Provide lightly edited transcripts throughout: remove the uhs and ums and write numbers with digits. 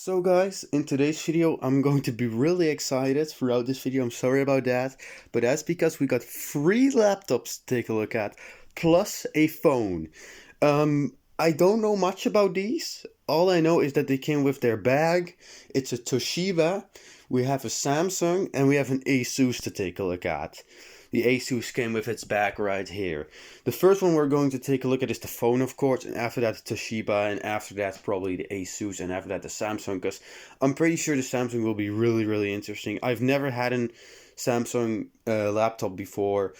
So guys, in today's video I'm going to be really excited throughout this video. I'm sorry about that, but that's because we got 3 laptops to take a look at, plus a phone. I don't know much about these. All I know is that they came with their bag. It's a Toshiba, we have a Samsung, and we have an Asus to take a look at. The Asus came with its bag right here. The first one we're going to take a look at is the phone, of course, and after that the Toshiba, and after that probably the Asus, and after that the Samsung, because I'm pretty sure the Samsung will be really interesting. I've never had a Samsung laptop before,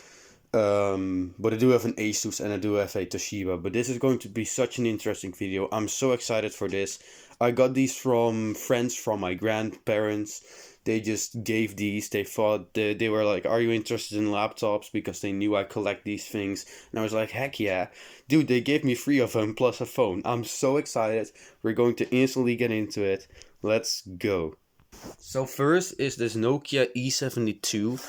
but I do have an Asus and I do have a Toshiba, but this is going to be such an interesting video. I'm so excited for this. I got these from friends from my grandparents. They just gave these. They thought they were like, "Are you interested in laptops?" Because they knew I collect these things, and I was like, "Heck yeah, dude!" They gave me 3 of them plus a phone. I'm so excited. We're going to instantly get into it. Let's go. So first is this Nokia E72.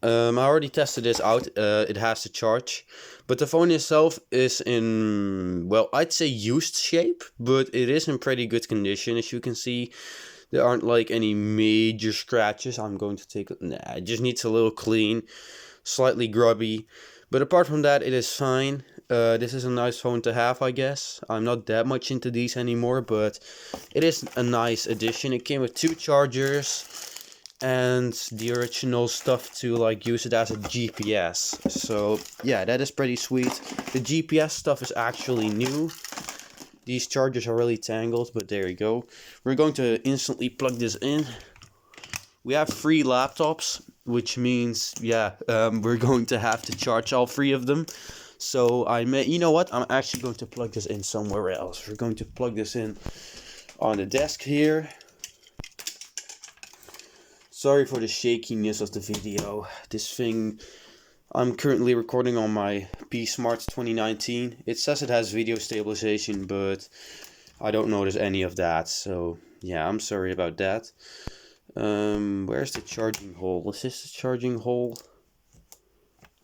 I already tested this out. It has to charge, but the phone itself is in, well, I'd say used shape, but it is in pretty good condition. As you can see, there aren't like any major scratches. I'm going to take, nah, it just needs a little clean, slightly grubby, but apart from that, it is fine. This is a nice phone to have, I guess. I'm not that much into these anymore, but it is a nice addition. It came with 2 chargers and the original stuff to like use it as a GPS. So yeah, that is pretty sweet. The GPS stuff is actually new. These chargers are really tangled, but there you go. We're going to instantly plug this in. We have 3 laptops, which means, yeah, we're going to have to charge all 3 of them. So you know what? I'm actually going to plug this in somewhere else. We're going to plug this in on the desk here. Sorry for the shakiness of the video. This thing, I'm currently recording on my P-Smart 2019. It says it has video stabilization, but I don't notice any of that. So yeah, I'm sorry about that. Where's the charging hole? Is this the charging hole?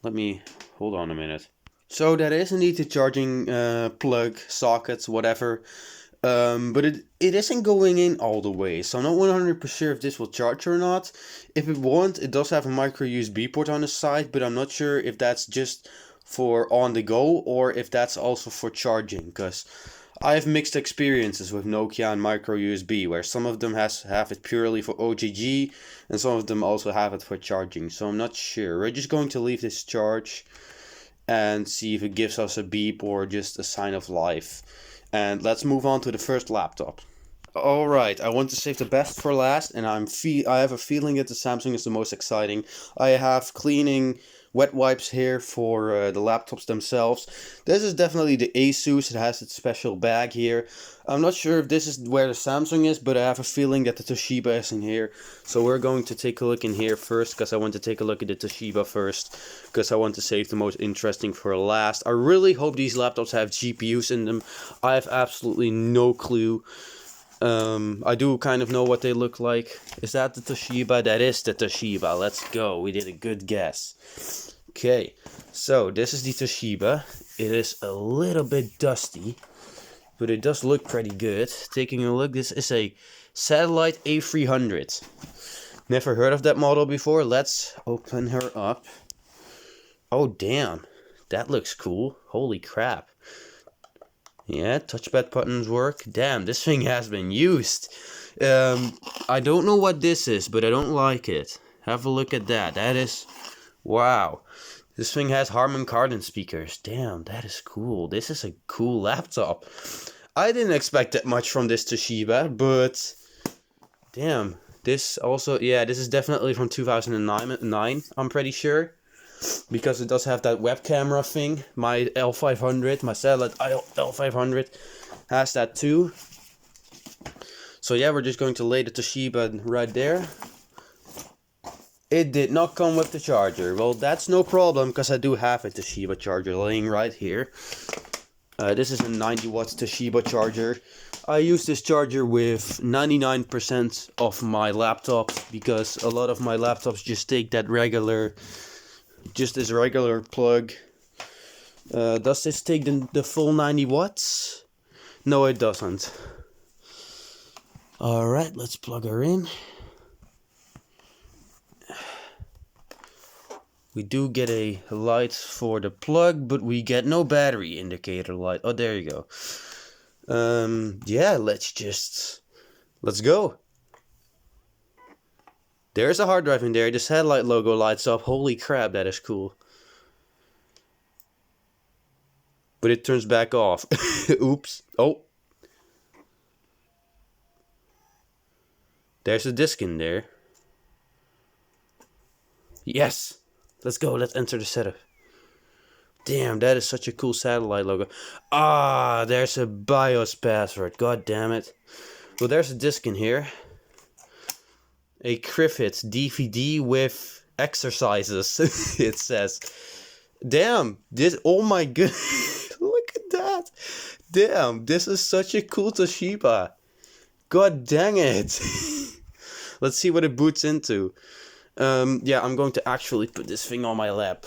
Hold on a minute. So that is indeed the charging plug, sockets, whatever. But it isn't going in all the way, so I'm not 100% sure if this will charge or not. If it won't, it does have a micro USB port on the side, but I'm not sure if that's just for on the go or if that's also for charging, because I have mixed experiences with Nokia and micro USB, where some of them have it purely for OGG and some of them also have it for charging, so I'm not sure. We're just going to leave this charge and see if it gives us a beep or just a sign of life. And let's move on to the first laptop. Alright, I want to save the best for last, and I have a feeling that the Samsung is the most exciting. I have cleaning wet wipes here for the laptops themselves. This is definitely the Asus. It has its special bag here. I'm not sure if this is where the Samsung is, but I have a feeling that the Toshiba is in here. So we're going to take a look in here first, because I want to take a look at the Toshiba first, because I want to save the most interesting for last. I really hope these laptops have GPUs in them. I have absolutely no clue. I do kind of know what they look like. Is that the Toshiba? That is the Toshiba. Let's go. We did a good guess. Okay, so this is the Toshiba. It is a little bit dusty, but it does look pretty good. Taking a look, this is a Satellite A300. Never heard of that model before. Let's open her up. Oh, damn. That looks cool. Holy crap. Yeah, touchpad buttons work. Damn, this thing has been used. I don't know what this is, but I don't like it. Have a look at that. That is... wow. This thing has Harman Kardon speakers. Damn, that is cool. This is a cool laptop. I didn't expect that much from this Toshiba, but... damn. This also... yeah, this is definitely from 2009, I'm pretty sure. Because it does have that web camera thing. My L500, my satellite L500 has that too. So yeah, we're just going to lay the Toshiba right there. It did not come with the charger. Well, that's no problem, because I do have a Toshiba charger laying right here. This is a 90 watts Toshiba charger. I use this charger with 99% of my laptops, because a lot of my laptops just take that regular... just this regular plug. Does this take the full 90 watts? No, it doesn't. Alright, let's plug her in. We do get a light for the plug, but we get no battery indicator light. Oh, there you go. Yeah, let's go. There's a hard drive in there. The satellite logo lights up. Holy crap, that is cool. But it turns back off. Oops. Oh. There's a disk in there. Yes. Let's go. Let's enter the setup. Damn, that is such a cool satellite logo. Ah, there's a BIOS password. God damn it. Well, there's a disc in here. A Griffith DVD with exercises. It says. Damn, this. Oh my god. Look at that. Damn, this is such a cool Toshiba. God dang it. Let's see what it boots into. Yeah, I'm going to actually put this thing on my lap.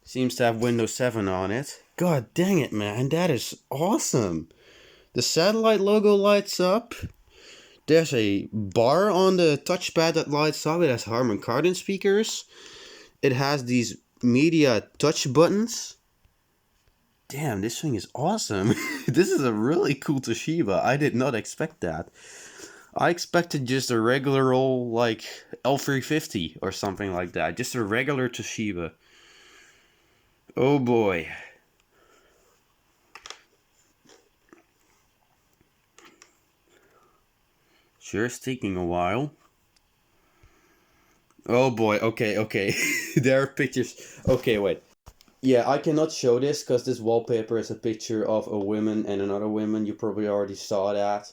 Seems to have Windows 7 on it. God dang it, man. That is awesome. The satellite logo lights up. There's a bar on the touchpad that lights up. It has Harman Kardon speakers. It has these media touch buttons. Damn, this thing is awesome. This is a really cool Toshiba. I did not expect that. I expected just a regular old, like, L350 or something like that. Just a regular Toshiba. Oh boy. Sure, it's taking a while. Oh boy, okay. There are pictures. Okay, wait. Yeah, I cannot show this because this wallpaper is a picture of a woman and another woman. You probably already saw that.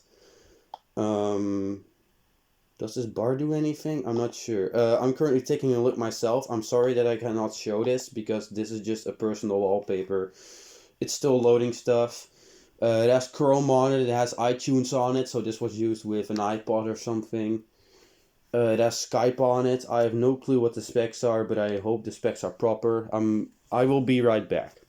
Does this bar do anything? I'm not sure. I'm currently taking a look myself. I'm sorry that I cannot show this because this is just a personal wallpaper. It's still loading stuff. It has Chrome on it. It has iTunes on it. So this was used with an iPod or something. It has Skype on it. I have no clue what the specs are, but I hope the specs are proper. I will be right back.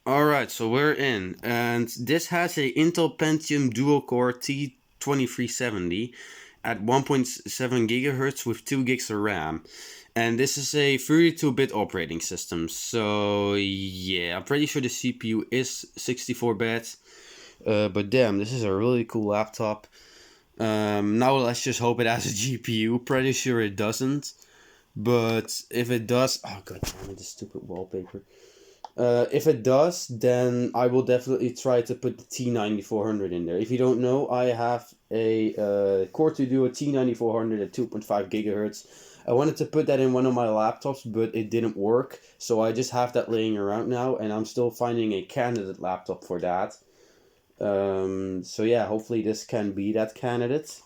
Alright, so we're in. And this has a Intel Pentium dual-core T2370 at 1.7 gigahertz with 2 gigs of RAM. And this is a 32-bit operating system. So yeah, I'm pretty sure the CPU is 64-bit. But damn, this is a really cool laptop. Now let's just hope it has a GPU. Pretty sure it doesn't. But if it does... Oh god damn it, this stupid wallpaper. If it does, then I will definitely try to put the T9400 in there. If you don't know, I have a Core 2 Duo T9400 at 2.5 gigahertz. I wanted to put that in one of my laptops, but it didn't work. So I just have that laying around now, and I'm still finding a candidate laptop for that. So yeah, hopefully this can be that candidate.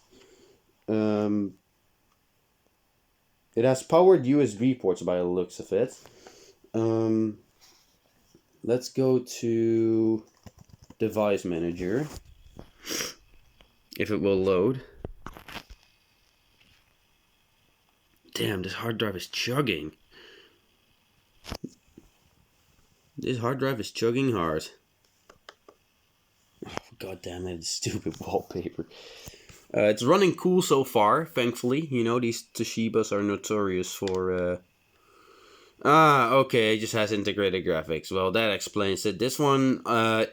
It has powered USB ports by the looks of it. Let's go to Device Manager, if it will load. Damn, this hard drive is chugging. This hard drive is chugging hard. Oh, god damn it, stupid wallpaper. It's running cool so far, thankfully. You know, these Toshibas are notorious for... okay, it just has integrated graphics. Well, that explains it. This one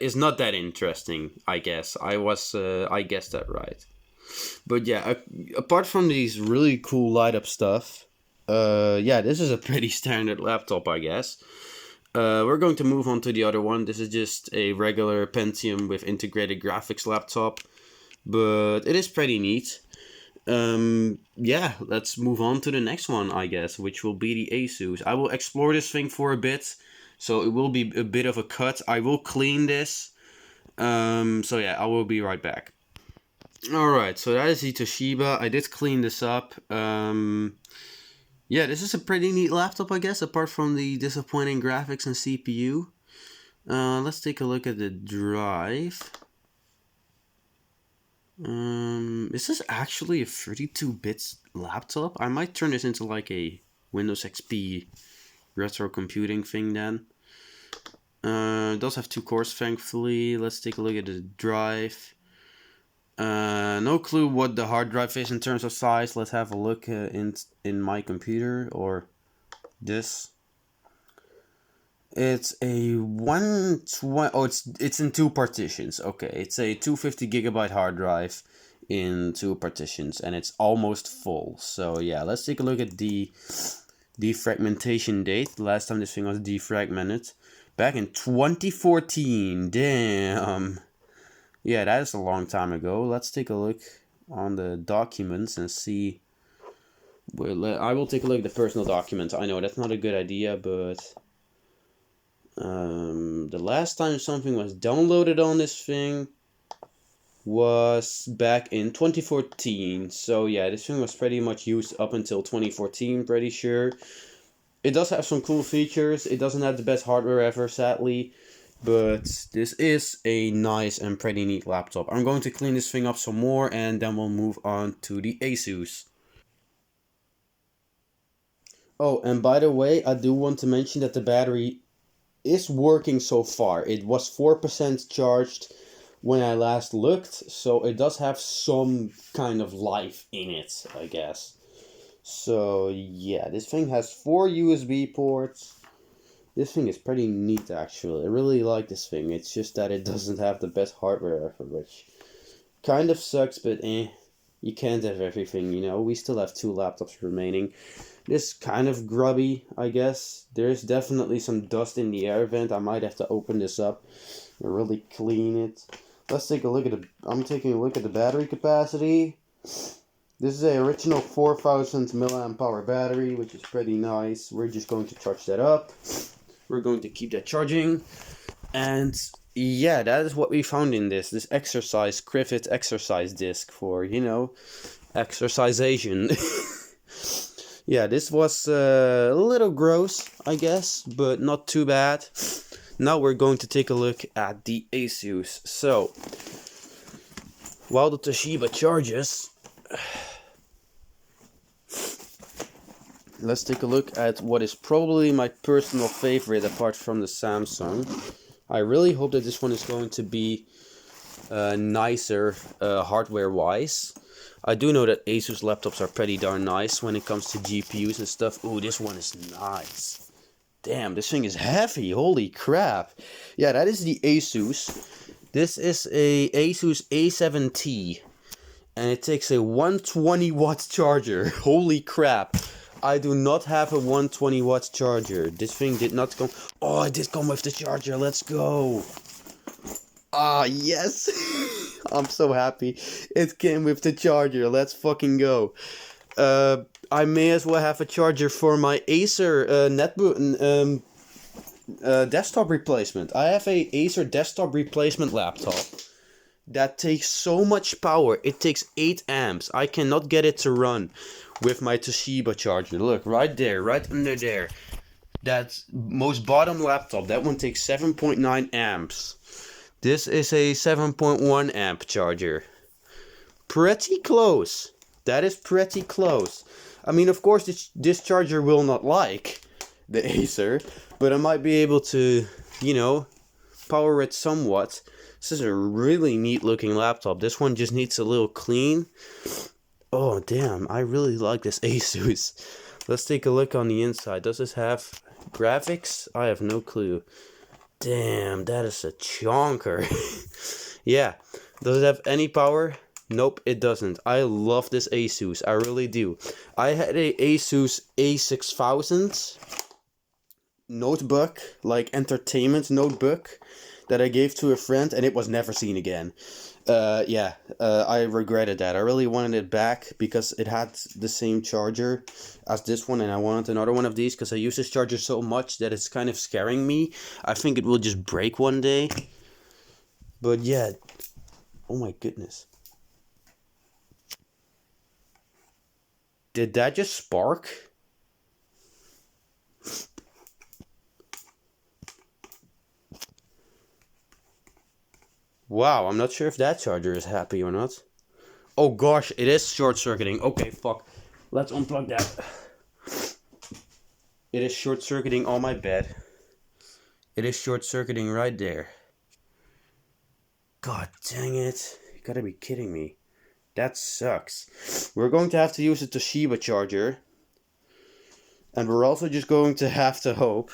is not that interesting, I guess. I guessed that right. But yeah, apart from these really cool light-up stuff, yeah, this is a pretty standard laptop, I guess. We're going to move on to the other one. This is just a regular Pentium with integrated graphics laptop. But it is pretty neat. Yeah, let's move on to the next one, I guess, which will be the Asus. I will explore this thing for a bit, so it will be a bit of a cut. I will clean this. So yeah, I will be right back. Alright, so that is the Toshiba. I did clean this up. Yeah, this is a pretty neat laptop, I guess, apart from the disappointing graphics and CPU. Let's take a look at the drive. Is this actually a 32-bit laptop? I might turn this into like a Windows XP retro computing thing then. It does have 2 cores, thankfully. Let's take a look at the drive. No clue what the hard drive is in terms of size. Let's have a look in my computer or this. It's a 120. Oh, it's in 2 partitions. Okay, it's a 250 gigabyte hard drive in 2 partitions, and it's almost full. So yeah, let's take a look at the defragmentation date. The last time this thing was defragmented, back in 2014. Damn. Yeah, that is a long time ago. Let's take a look on the documents and see. Well, I will take a look at the personal documents. I know that's not a good idea, but the last time something was downloaded on this thing was back in 2014. So yeah, this thing was pretty much used up until 2014, pretty sure. It does have some cool features. It doesn't have the best hardware ever, sadly. But this is a nice and pretty neat laptop. I'm going to clean this thing up some more and then we'll move on to the Asus. Oh, and by the way, I do want to mention that the battery is working so far. It was 4% charged when I last looked, so it does have some kind of life in it, I guess. So yeah, this thing has 4 USB ports. This thing is pretty neat, actually. I really like this thing. It's just that it doesn't have the best hardware ever, which kind of sucks, but you can't have everything, you know. We still have 2 laptops remaining. This kind of grubby, I guess. There's definitely some dust in the air vent. I might have to open this up and really clean it. Let's take a look at I'm taking a look at the battery capacity. This is a original 4000 milliamp hour battery, which is pretty nice. We're just going to charge that up. We're going to keep that charging. And yeah, that is what we found in this exercise, Cricut exercise disc for, you know, exercisation. Yeah, this was a little gross, I guess, but not too bad. Now we're going to take a look at the Asus. So, while the Toshiba charges, let's take a look at what is probably my personal favorite apart from the Samsung. I really hope that this one is going to be nicer hardware-wise. I do know that Asus laptops are pretty darn nice when it comes to GPUs and stuff. Ooh, this one is nice. Damn, this thing is heavy. Holy crap. Yeah, that is the Asus. This is a Asus A7T. And it takes a 120 watt charger. Holy crap. I do not have a 120 watt charger. This thing did not come. Oh, it did come with the charger. Let's go. Ah, yes. I'm so happy. It came with the charger. Let's fucking go. I may as well have a charger for my Acer netbook desktop replacement. I have a Acer desktop replacement laptop that takes so much power. It takes 8 amps. I cannot get it to run with my Toshiba charger. Look, right there, right under there. That most bottom laptop, that one takes 7.9 amps. This is a 7.1 amp charger. Pretty close. That is pretty close. I mean, of course, this charger will not like the Acer, but I might be able to, you know, power it somewhat. This is a really neat looking laptop. This one just needs a little clean. Oh, damn. I really like this Asus. Let's take a look on the inside. Does this have graphics? I have no clue. Damn, that is a chonker. Yeah. Does it have any power? Nope, it doesn't. I love this Asus. I really do. I had a Asus A6000 notebook, like entertainment notebook, that I gave to a friend, and it was never seen again. I regretted that. I really wanted it back because it had the same charger as this one, and I wanted another one of these because I use this charger so much that it's kind of scaring me. I think it will just break one day. But yeah, oh my goodness. Did that just spark? Wow, I'm not sure if that charger is happy or not. Oh gosh, it is short-circuiting. Okay, fuck. Let's unplug that. It is short-circuiting on my bed. It is short-circuiting right there. God dang it. You gotta be kidding me. That sucks. We're going to have to use a Toshiba charger. And we're also just going to have to hope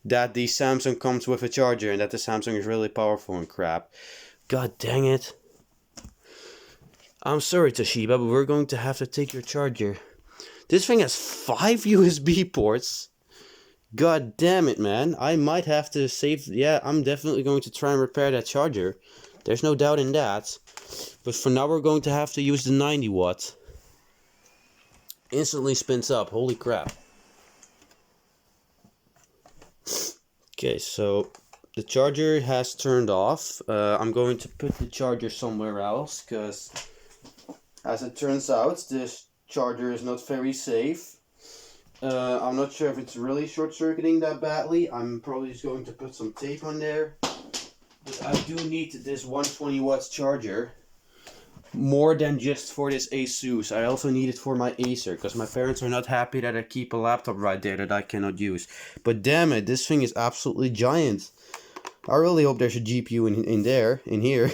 that the Samsung comes with a charger and that the Samsung is really powerful and crap. God dang it. I'm sorry, Toshiba, but we're going to have to take your charger. This thing has 5 USB ports. God damn it, man. I might have to save... Yeah, I'm definitely going to try and repair that charger. There's no doubt in that. But for now, we're going to have to use the 90 watt. Instantly spins up. Holy crap. Okay, so the charger has turned off. I'm going to put the charger somewhere else, because as it turns out, this charger is not very safe. I'm not sure if it's really short-circuiting that badly. I'm probably just going to put some tape on there. But I do need this 120 watts charger. More than just for this Asus. I also need it for my Acer, because my parents are not happy that I keep a laptop right there that I cannot use. But damn it, this thing is absolutely giant. I really hope there's a GPU in here.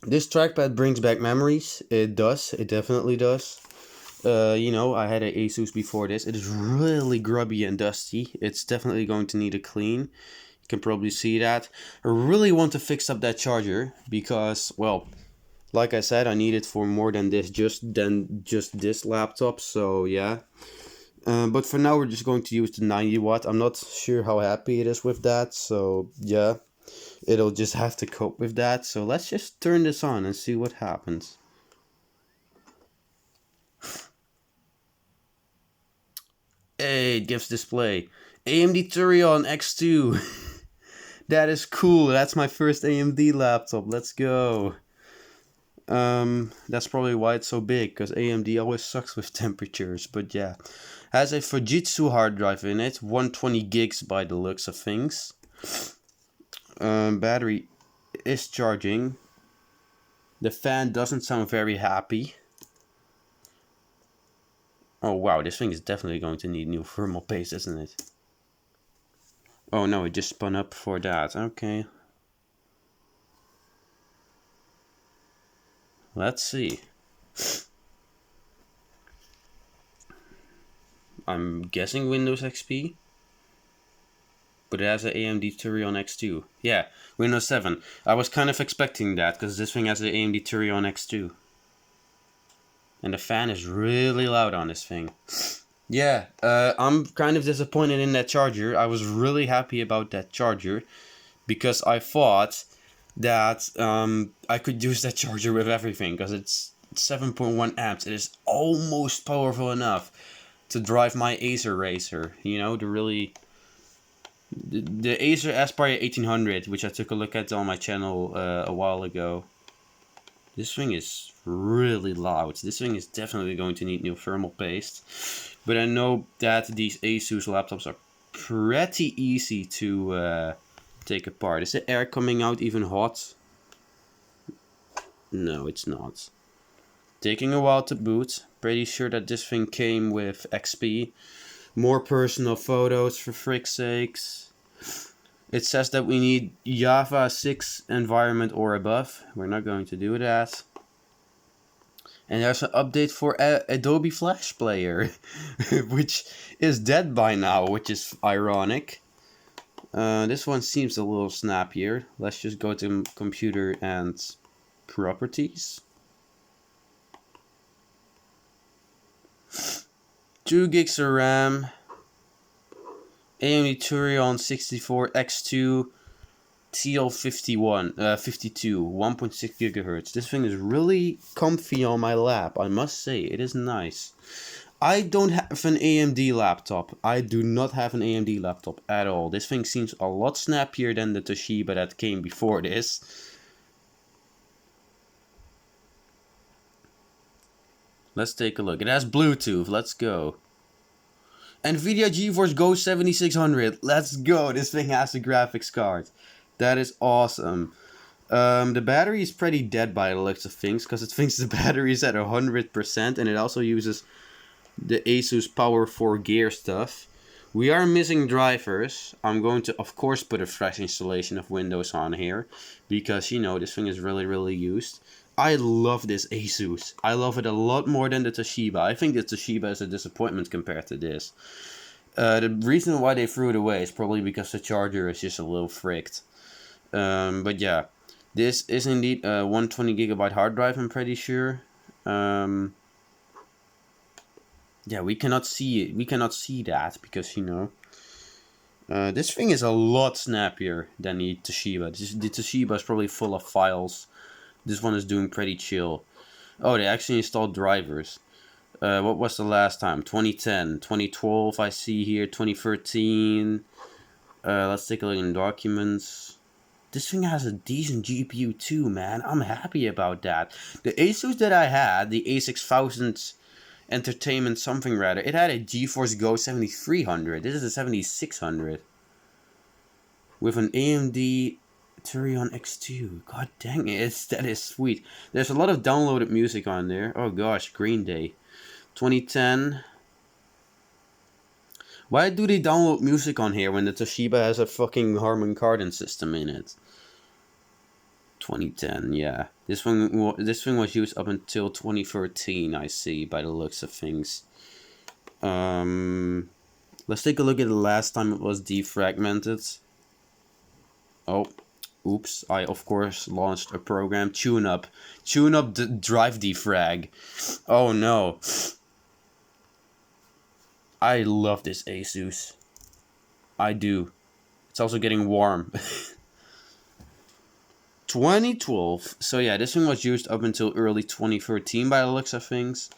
This trackpad brings back memories. It does. It definitely does. You know, I had an Asus before this. It is really grubby and dusty. It's definitely going to need a clean. You can probably see that. I really want to fix up that charger because, well, like I said, I need it for more than just this laptop. So yeah. But for now, we're just going to use the 90 watt. I'm not sure how happy it is with that. So yeah, it'll just have to cope with that. So let's just turn this on and see what happens. Hey, it gives display. AMD Turion X2. That is cool. That's my first AMD laptop. Let's go. That's probably why it's so big, because AMD always sucks with temperatures. But yeah, has a Fujitsu hard drive in it, 120 gigs by the looks of things. Battery is charging. The fan doesn't sound very happy. Oh wow, this thing is definitely going to need new thermal paste, isn't it? Oh no, it just spun up for that. Okay. Let's see. I'm guessing Windows XP. But it has an AMD Turion X2. Yeah, Windows 7. I was kind of expecting that, because this thing has an AMD Turion X2. And the fan is really loud on this thing. Yeah, I'm kind of disappointed in that charger. I was really happy about that charger, because I thought that I could use that charger with everything, because it's 7.1 amps. It is almost powerful enough to drive my Acer Racer, you know, the Acer Aspire 1800, which I took a look at on my channel a while ago. This thing is really loud. This thing is definitely going to need new thermal paste. But I know that these Asus laptops are pretty easy to take apart. Is the air coming out even hot? No, it's not. Taking a while to boot. Pretty sure that this thing came with XP. More personal photos, for frick's sakes. It says that we need Java 6 environment or above. We're not going to do that. And there's an update for Adobe Flash Player, which is dead by now, which is ironic. This one seems a little snappier. Let's just go to computer and properties. 2 gigs of RAM. AMD Turion 64 X2 TL51 52 1.6 gigahertz. This thing is really comfy on my lap, I must say. It is nice. I don't have an AMD laptop. I do not have an AMD laptop at all. This thing seems a lot snappier than the Toshiba that came before this. Let's take a look. It has Bluetooth. Let's go. NVIDIA GeForce Go 7600. Let's go. This thing has a graphics card. That is awesome. The battery is pretty dead by the looks of things, because it thinks the battery is at 100%, and it also uses the Asus Power 4 Gear stuff, We are missing drivers. I'm going to, of course, put a fresh installation of Windows on here, because, you know, this thing is really, really used. I love this Asus. I love it a lot more than the Toshiba. I think the Toshiba is a disappointment compared to this. The reason why they threw it away is probably because the charger is just a little fricked. But yeah, this is indeed a 120GB hard drive, I'm pretty sure. Yeah, we cannot see it. We cannot see that because, you know, this thing is a lot snappier than the Toshiba. The Toshiba is probably full of files. This one is doing pretty chill. Oh, they actually installed drivers. What was the last time? 2010, 2012 I see here, 2013. Let's take a look in documents. This thing has a decent GPU too, man. I'm happy about that. The Asus that I had, the A6000 Entertainment something rather, it had a GeForce Go 7300. This is a 7600. With an AMD Turion X2. God dang it, that is sweet. There's a lot of downloaded music on there. Oh gosh, Green Day. 2010. Why do they download music on here when the Toshiba has a fucking Harman Kardon system in it? 2010, yeah. This thing was used up until 2013, I see, by the looks of things. Let's take a look at the last time it was defragmented. Oh, oops. I, of course, launched a program. TuneUp. TuneUp the drive defrag. Oh, no. I love this Asus. I do. It's also getting warm. 2012. So yeah, this thing was used up until early 2013 by the looks of things.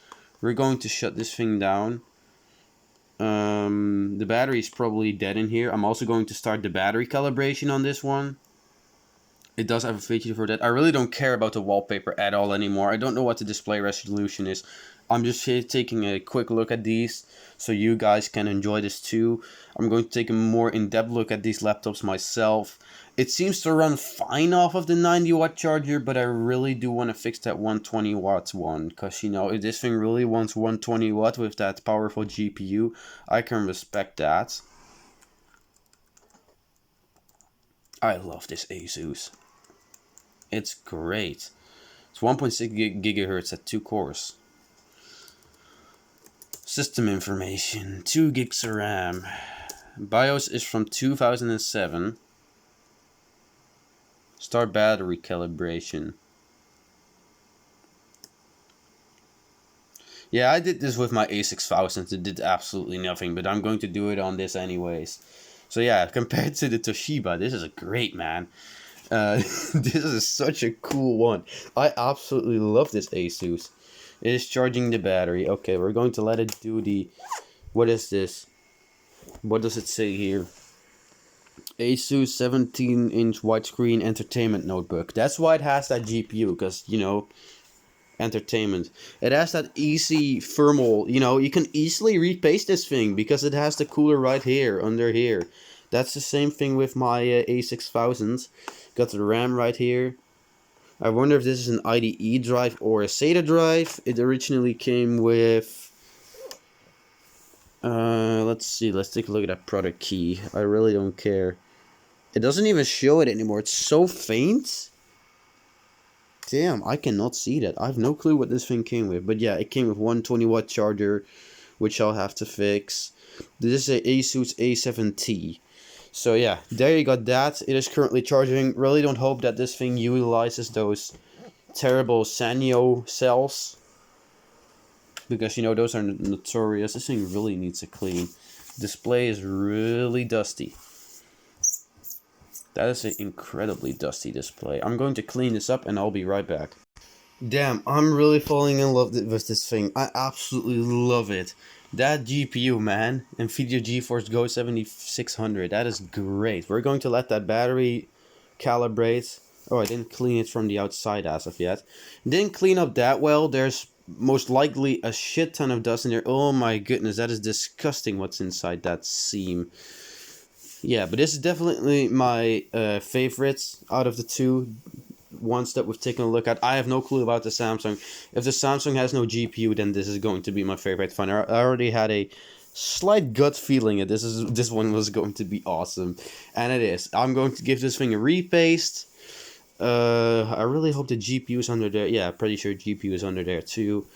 We're going to shut this thing down. The battery is probably dead in here. I'm also going to start the battery calibration on this one. It does have a feature for that. I really don't care about the wallpaper at all anymore. I don't know what the display resolution is. I'm just here taking a quick look at these so you guys can enjoy this too. I'm going to take a more in-depth look at these laptops myself. It seems to run fine off of the 90-watt charger, but I really do want to fix that 120-watt one. Because, you know, if this thing really wants 120 watt with that powerful GPU, I can respect that. I love this Asus. It's great. It's 1.6 gigahertz at 2 cores. System information, 2 gigs of RAM. BIOS is from 2007. Start battery calibration. Yeah, I did this with my A6000. It did absolutely nothing, but I'm going to do it on this anyways. So yeah, compared to the Toshiba, this is a great, man. This is such a cool one. I absolutely love this Asus. It is charging the battery. Okay, we're going to let it do the... What is this? What does it say here? Asus 17-inch widescreen entertainment notebook. That's why it has that GPU, because, you know, entertainment. It has that easy thermal, you know, you can easily repaste this thing, because it has the cooler right here, under here. That's the same thing with my A6000. Got the RAM right here. I wonder if this is an IDE drive or a SATA drive. It originally came with... let's see. Let's take a look at that product key. I really don't care. It doesn't even show it anymore. It's so faint. Damn, I cannot see that. I have no clue what this thing came with. But yeah, it came with 120-watt charger, which I'll have to fix. This is a Asus A7T. So yeah, there you got that. It is currently charging. Really don't hope that this thing utilizes those terrible Sanyo cells, because, you know, those are notorious. This thing really needs a clean. Display is really dusty. That is an incredibly dusty display. I'm going to clean this up and I'll be right back. Damn, I'm really falling in love with this thing. I absolutely love it. That GPU, man. NVIDIA GeForce Go 7600. That is great. We're going to let that battery calibrate. Oh, I didn't clean it from the outside as of yet. Didn't clean up that well. There's most likely a shit ton of dust in there. Oh my goodness, that is disgusting what's inside that seam. Yeah, but this is definitely my favorite out of the two ones that we've taken a look at. I have no clue about the Samsung. If the Samsung has no GPU, then this is going to be my favorite phone. I already had a slight gut feeling that this one was going to be awesome, and it is. I'm going to give this thing a repaste. I really hope the GPU is under there. Yeah, pretty sure GPU is under there too.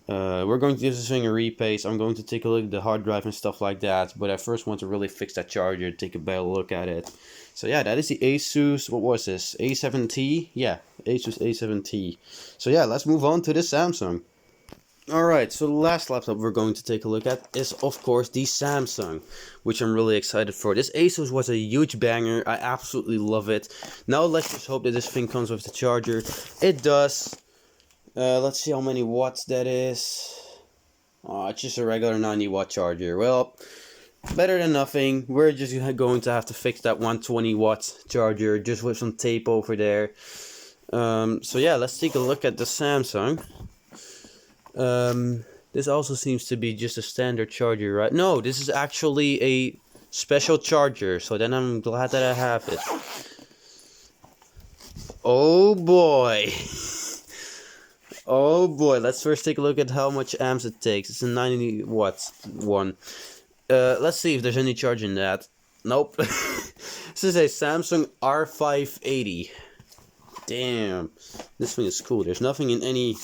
We're going to give this thing a repaste. I'm going to take a look at the hard drive and stuff like that. But I first want to really fix that charger, take a better look at it. So yeah, that is the Asus, what was this? A7T? Yeah, Asus A7T. So yeah, let's move on to the Samsung. Alright, so the last laptop we're going to take a look at is of course the Samsung, which I'm really excited for. This Asus was a huge banger, I absolutely love it. Now let's just hope that this thing comes with the charger. It does. Let's see how many watts that is. Oh, it's just a regular 90 watt charger. Well, better than nothing. We're just going to have to fix that 120 watt charger just with some tape over there. So yeah, let's take a look at the Samsung. This also seems to be just a standard charger, right? No, this is actually a special charger, so then I'm glad that I have it. Oh boy. Oh boy, let's first take a look at how much amps it takes. It's a 90 watt one. Let's see if there's any charge in that. Nope. This is a Samsung R580. Damn, this thing is cool. There's nothing in any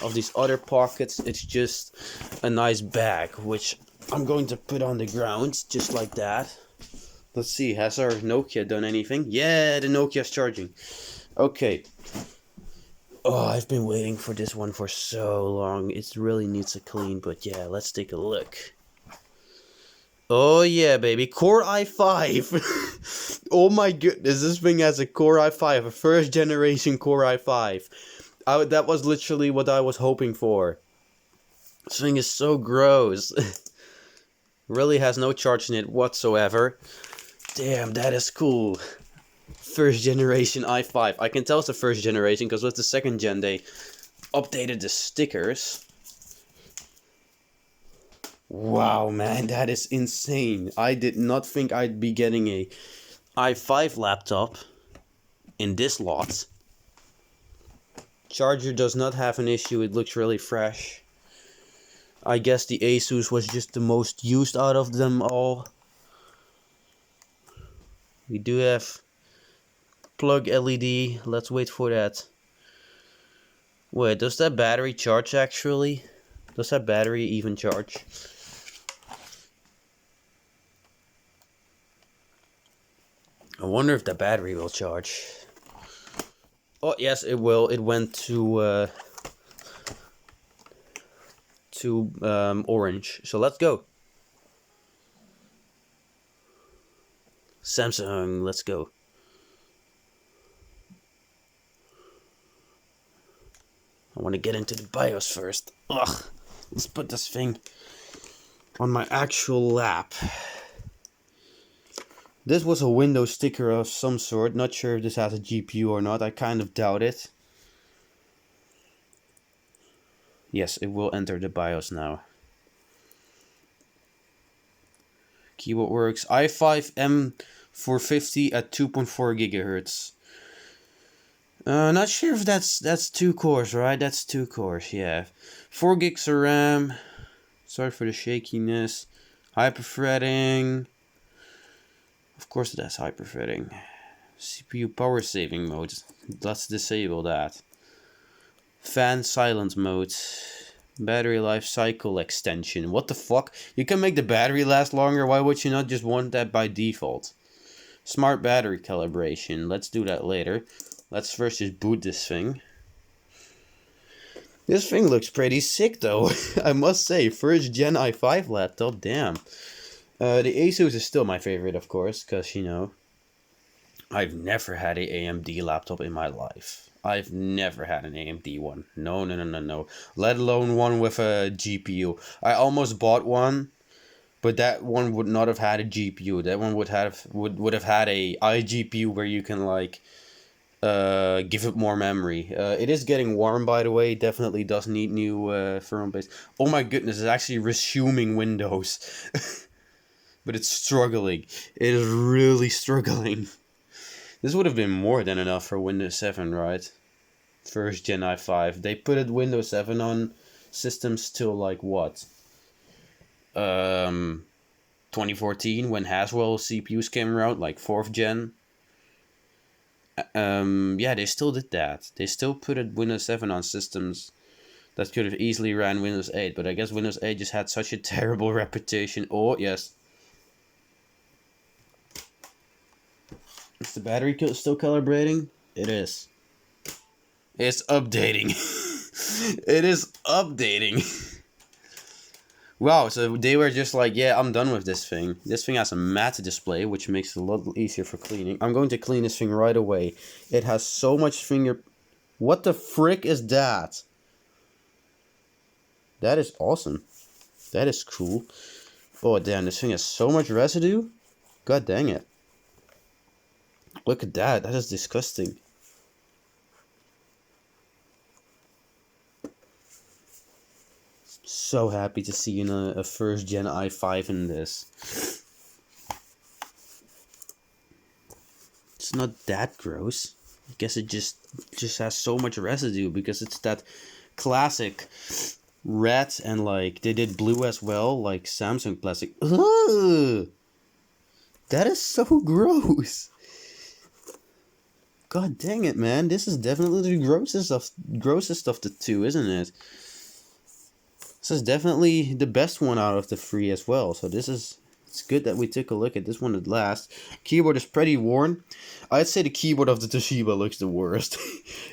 of these other pockets. It's just a nice bag, which I'm going to put on the ground, just like that. Let's see, has our Nokia done anything? Yeah, the Nokia's charging. Okay. Oh, I've been waiting for this one for so long. It really needs a clean, but yeah, let's take a look. Oh yeah, baby, Core i5. Oh my goodness, this thing has a Core i5, a first generation Core i5. That was literally what I was hoping for. This thing is so gross. Really has no charge in it whatsoever. Damn, that is cool. First generation i5. I can tell it's the first generation because with the second gen they updated the stickers. Wow, man, that is insane. I did not think I'd be getting a i5 laptop in this lot. Charger does not have an issue, it looks really fresh. I guess the Asus was just the most used out of them all. We do have plug LED, let's wait for that. Wait, does that battery charge actually? Does that battery even charge? I wonder if the battery will charge. Oh yes, it will. It went to orange. So let's go. Samsung, let's go. I want to get into the BIOS first. Ugh. Let's put this thing on my actual lap. This was a Windows sticker of some sort. Not sure if this has a GPU or not. I kind of doubt it. Yes, it will enter the BIOS now. Keyboard works. i5 M450 at 2.4 gigahertz. Not sure if that's 2 cores, right? That's 2 cores, yeah. 4 gigs of RAM. Sorry for the shakiness. Hyperthreading. Of course it has hyperthreading. CPU power saving mode. Let's disable that. Fan silent mode. Battery life cycle extension. What the fuck? You can make the battery last longer. Why would you not just want that by default? Smart battery calibration. Let's do that later. Let's first just boot this thing. This thing looks pretty sick though. I must say, first gen i5 laptop, damn. The Asus is still my favorite, of course, because, you know, I've never had an AMD laptop in my life. I've never had an AMD one. No. Let alone one with a GPU. I almost bought one, but that one would not have had a GPU. That one would have had a iGPU where you can, like, give it more memory. It is getting warm, by the way. It definitely does need new firmware base. Oh my goodness, it's actually resuming Windows. But it's struggling. It is really struggling. This would have been more than enough for Windows 7, right? First gen i5. They put it Windows 7 on systems till like what? 2014 when Haswell CPUs came around, like 4th gen. Yeah, they still did that. They still put Windows 7 on systems that could have easily ran Windows 8, but I guess Windows 8 just had such a terrible reputation. Oh, yes. Is the battery still calibrating? It is. It's updating. It is updating. Wow, so they were just like, yeah, I'm done with this thing. This thing has a matte display, which makes it a lot easier for cleaning. I'm going to clean this thing right away. It has so much finger... What the frick is that? That is awesome. That is cool. Oh, damn, this thing has so much residue. God dang it. Look at that. That is disgusting. So happy to see a first gen i5 in this. It's not that gross. I guess it just has so much residue because it's that classic red, and like they did blue as well, like Samsung plastic. Ugh! That is so gross. God dang it, man. This is definitely the grossest of the two, isn't it? This is definitely the best one out of the three as well. So it's good that we took a look at this one at last. Keyboard is pretty worn. I'd say the keyboard of the Toshiba looks the worst.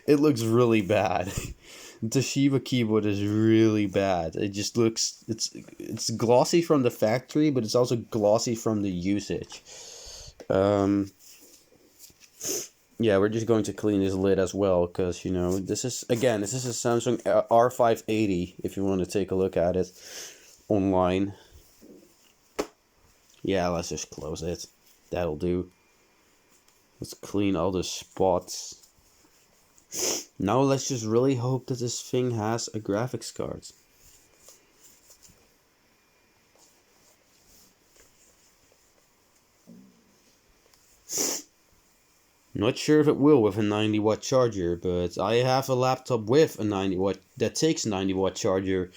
It looks really bad. The Toshiba keyboard is really bad. It just looks, it's glossy from the factory, but it's also glossy from the usage. Yeah, we're just going to clean this lid as well, because, this is a Samsung R580, if you want to take a look at it online. Yeah, let's just close it. That'll do. Let's clean all the spots. Now let's just really hope that this thing has a graphics card. Not sure if it will with a 90-watt charger, but I have a laptop with a 90-watt that takes a 90-watt charger,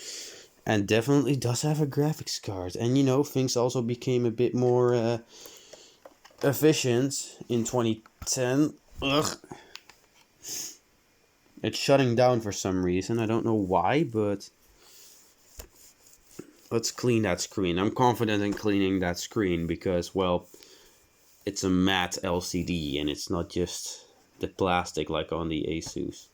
and definitely does have a graphics card. And things also became a bit more efficient in 2010. Ugh. It's shutting down for some reason. I don't know why, but let's clean that screen. I'm confident in cleaning that screen because, well, it's a matte LCD and it's not just the plastic like on the Asus.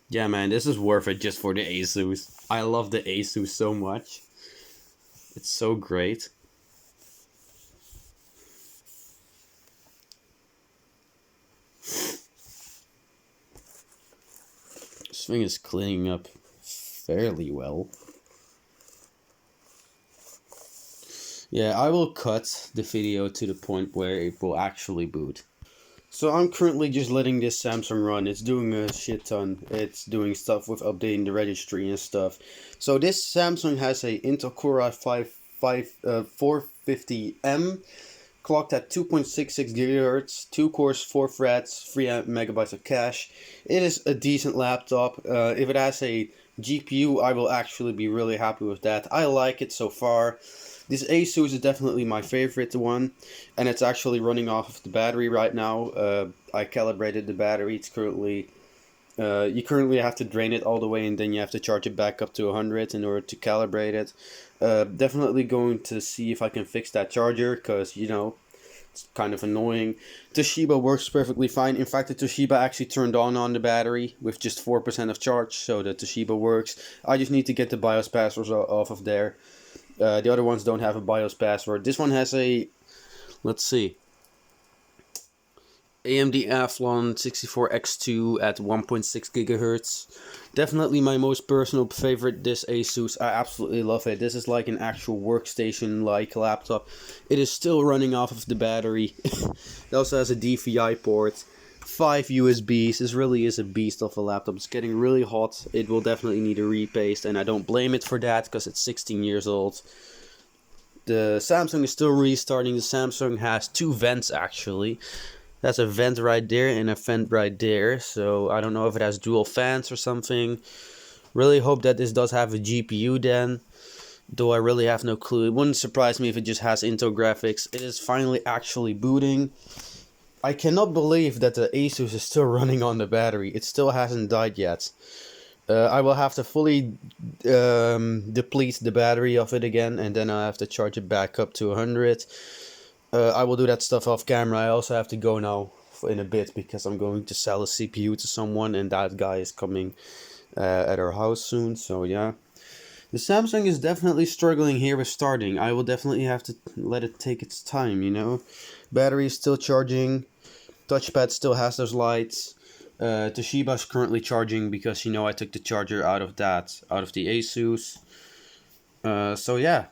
Yeah, man, this is worth it just for the Asus. I love the Asus so much. It's so great. This thing is cleaning up fairly well. Yeah, I will cut the video to the point where it will actually boot. So I'm currently just letting this Samsung run. It's doing a shit ton. It's doing stuff with updating the registry and stuff. So this Samsung has a Intel Core i5 450M, clocked at 2.66 GHz, 2 cores, 4 threads, 3 megabytes of cache. It is a decent laptop. If it has a GPU, I will actually be really happy with that. I like it so far. This Asus is definitely my favorite one, and it's actually running off of the battery right now. I calibrated the battery. It's currently, you currently have to drain it all the way, and then you have to charge it back up to 100 in order to calibrate it. Definitely going to see if I can fix that charger, because, it's kind of annoying. Toshiba works perfectly fine. In fact, the Toshiba actually turned on the battery with just 4% of charge, so the Toshiba works. I just need to get the BIOS passwords off of there. The other ones don't have a BIOS password. This one has a, let's see, AMD Athlon 64X2 at 1.6 GHz. Definitely my most personal favorite, this Asus. I absolutely love it. This is like an actual workstation-like laptop. It is still running off of the battery. It also has a DVI port. 5 USBs. This really is a beast of a laptop. It's getting really hot. It will definitely need a repaste, and I don't blame it for that because it's 16 years old. The Samsung is still restarting. The Samsung has 2 vents actually. That's a vent right there and a vent right there. So I don't know if it has dual fans or something. Really hope that this does have a GPU then. Though I really have no clue. It wouldn't surprise me if it just has Intel graphics. It is finally actually booting. I cannot believe that the Asus is still running on the battery. It still hasn't died yet. I will have to fully deplete the battery of it again, and then I have to charge it back up to 100. I will do that stuff off camera. I also have to go now in a bit because I'm going to sell a CPU to someone, and that guy is coming at our house soon. So yeah, the Samsung is definitely struggling here with starting. I will definitely have to let it take its time, you know. Battery is still charging. Touchpad still has those lights. Toshiba is currently charging because, you know, I took the charger out of the Asus. So yeah,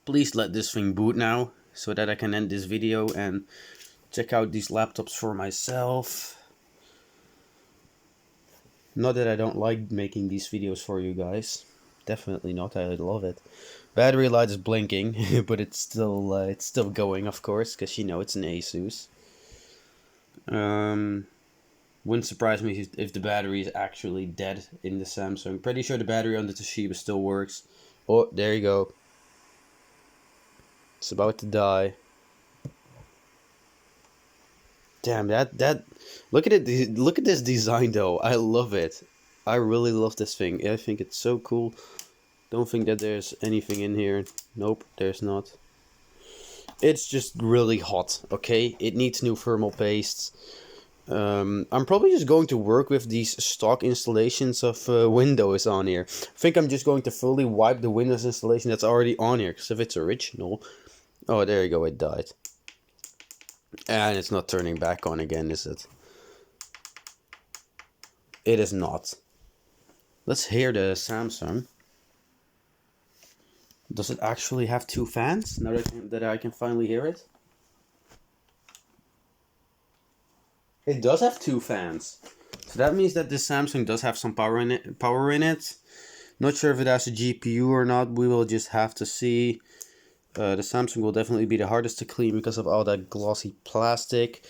please let this thing boot now so that I can end this video and check out these laptops for myself. Not that I don't like making these videos for you guys. Definitely not. I love it. Battery light is blinking, but it's still going, of course, because you know it's an Asus. Wouldn't surprise me if the battery is actually dead in the Samsung. Pretty sure the battery on the Toshiba still works. Oh, there you go. It's about to die. Damn, that look at it. Look at this design though. I love it. I really love this thing. I think it's so cool. Don't think that there's anything in here. Nope, there's not. It's just really hot, okay? It needs new thermal pastes. I'm probably just going to work with these stock installations of Windows on here. I think I'm just going to fully wipe the Windows installation that's already on here. Because if it's original... Oh, there you go, it died. And it's not turning back on again, is it? It is not. Let's hear the Samsung. Does it actually have two fans? Now that I can finally hear it. It does have two fans. So that means that this Samsung does have some power in it. Not sure if it has a GPU or not. We will just have to see. The Samsung will definitely be the hardest to clean because of all that glossy plastic.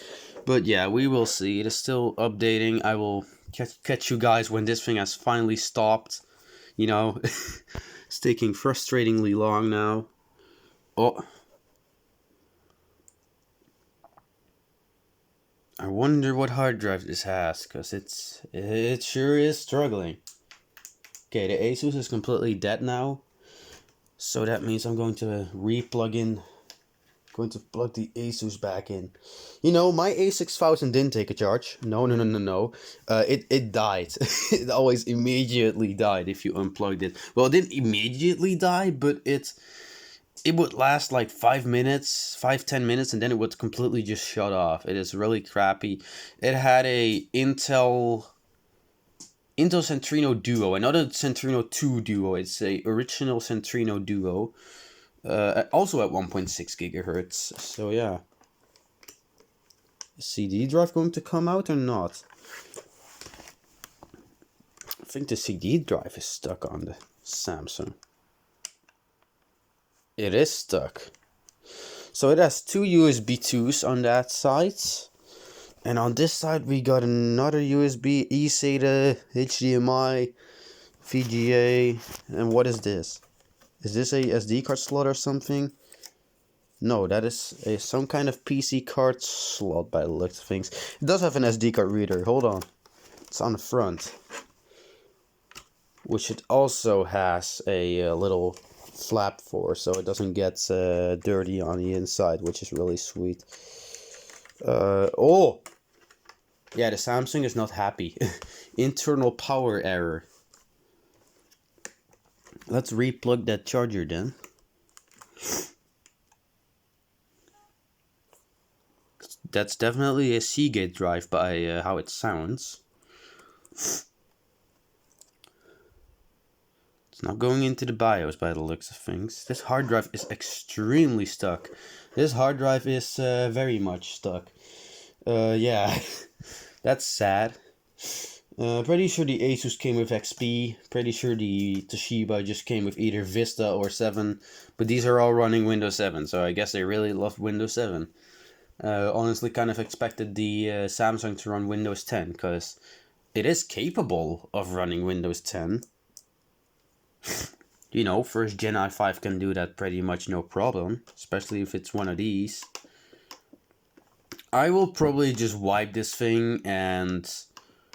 But yeah, we will see. It is still updating. I will catch you guys when this thing has finally stopped. You know, it's taking frustratingly long now. Oh. I wonder what hard drive this has, because it sure is struggling. Okay, the Asus is completely dead now. So that means I'm going to plug the Asus back in. You know, my A6000 didn't take a charge. No. It died. It always immediately died if you unplugged it. Well, it didn't immediately die, but it would last like 10 minutes, and then it would completely just shut off. It is really crappy. It had a Intel Centrino Duo, and not a Centrino 2 Duo. It's a original Centrino Duo, also at 1.6 gigahertz. So yeah, CD drive going to come out or not? I think the CD drive is stuck on the Samsung. It is stuck. So it has two USB 2s on that side. And on this side we got another USB, eSATA, HDMI, VGA, and what is this? Is this a SD card slot or something? No, that is some kind of PC card slot by the looks of things. It does have an SD card reader, hold on. It's on the front. Which it also has a little flap for, so it doesn't get dirty on the inside, which is really sweet. Oh! Yeah, the Samsung is not happy. Internal power error. Let's replug that charger then. That's definitely a Seagate drive by how it sounds. It's not going into the BIOS by the looks of things. This hard drive is extremely stuck. This hard drive is very much stuck. Yeah, that's sad. Pretty sure the Asus came with XP. Pretty sure the Toshiba just came with either Vista or 7. But these are all running Windows 7, so I guess they really love Windows 7. Honestly, kind of expected the Samsung to run Windows 10 because it is capable of running Windows 10. You know, first gen i5 can do that pretty much no problem, especially if it's one of these. I will probably just wipe this thing and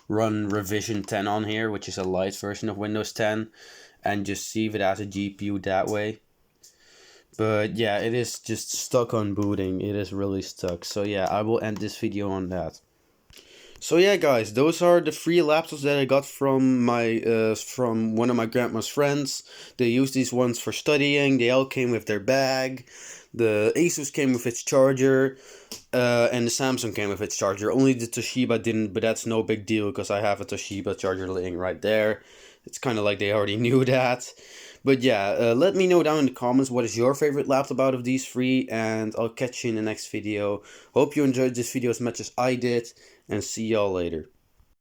run Revision 10 on here, which is a light version of Windows 10, and just see if it has a GPU that way. But yeah, it is just stuck on booting. It is really stuck. So yeah, I will end this video on that. So yeah, guys, those are the 3 laptops that I got from from one of my grandma's friends. They used these ones for studying. They all came with their bag. The Asus came with its charger, and the Samsung came with its charger. Only the Toshiba didn't, but that's no big deal because I have a Toshiba charger laying right there. It's kind of like they already knew that. But yeah, let me know down in the comments what is your favorite laptop out of these 3, and I'll catch you in the next video. Hope you enjoyed this video as much as I did, and see y'all later.